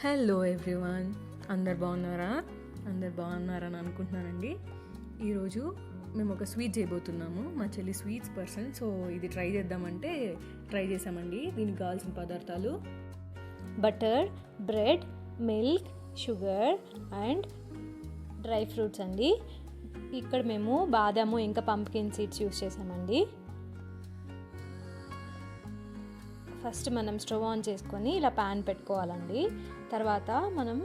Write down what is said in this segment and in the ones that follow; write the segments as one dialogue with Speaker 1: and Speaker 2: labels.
Speaker 1: Hello everyone, అందరు బాగున్నారని అనుకుంటున్నానండి. ఈరోజు మేము ఒక స్వీట్ చేయబోతున్నాము. మా చెల్లి స్వీట్స్ పర్సన్, సో ఇది ట్రై చేసామండి. దీనికి కావాల్సిన పదార్థాలు
Speaker 2: butter, bread, milk, sugar and dry fruits అండి. ఇక్కడ మేము బాదాము ఇంకా పంప్కిన్ సీడ్స్ యూస్ చేసామండి. ఫస్ట్ మనం స్టవ్ ఆన్ చేసుకొని ఇలా ప్యాన్ పెట్టుకోవాలండి. తర్వాత మనం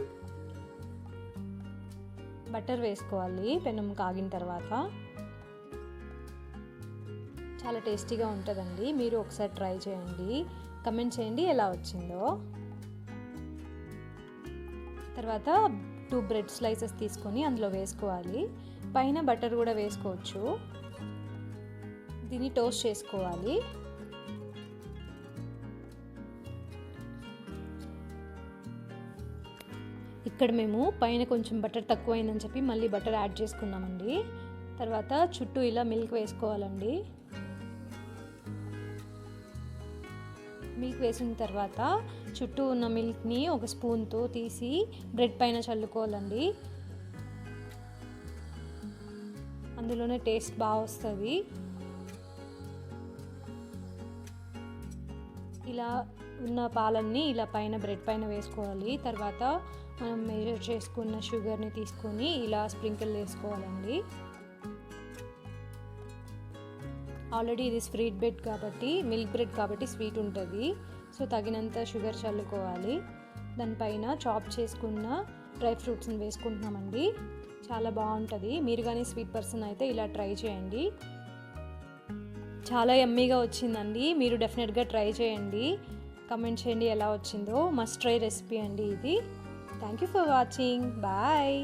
Speaker 2: బటర్ వేసుకోవాలి. పెనం కాగిన తర్వాత చాలా టేస్టీగా ఉంటుందండి. మీరు ఒకసారి ట్రై చేయండి, కమెంట్ చేయండి ఎలా వచ్చిందో. తర్వాత 2 బ్రెడ్ స్లైసెస్ తీసుకొని అందులో వేసుకోవాలి. పైన బటర్ కూడా వేసుకోవచ్చు. దీన్ని టోస్ట్ చేసుకోవాలి. ఇక్కడ మేము పైన కొంచెం బటర్ తక్కువైందని చెప్పి మళ్ళీ బటర్ యాడ్ చేసుకున్నామండి. తర్వాత చుట్టూ ఇలా మిల్క్ వేసుకోవాలండి. మిల్క్ వేసిన తర్వాత చుట్టూ ఉన్న మిల్క్ని ఒక స్పూన్తో తీసి బ్రెడ్ పైన చల్లుకోవాలండి. అందులోనే టేస్ట్ బాగా వస్తుంది. ఇలా ఉన్న పాలన్నీ ఇలా పైన బ్రెడ్ పైన వేసుకోవాలి. తర్వాత మనం మెజర్ చేసుకున్న షుగర్ని తీసుకొని ఇలా స్ప్రింకిల్ వేసుకోవాలండి. ఆల్రెడీ ఇది స్వీట్ బ్రెడ్ కాబట్టి, మిల్క్ బ్రెడ్ కాబట్టి స్వీట్ ఉంటుంది. సో తగినంత షుగర్ చల్లుకోవాలి. దానిపైన చాప్ చేసుకున్న డ్రై ఫ్రూట్స్ని వేసుకుంటున్నామండి. చాలా బాగుంటుంది. మీరు కానీ స్వీట్ పర్సన్ అయితే ఇలా ట్రై చేయండి. చాలా యమ్మీగా వచ్చిందండి. మీరు డెఫినెట్గా ట్రై చేయండి, కమెంట్ చేయండి ఎలా వచ్చిందో. మస్ట్ ట్రై రెసిపీ అండి ఇది. Thank you for watching. Bye.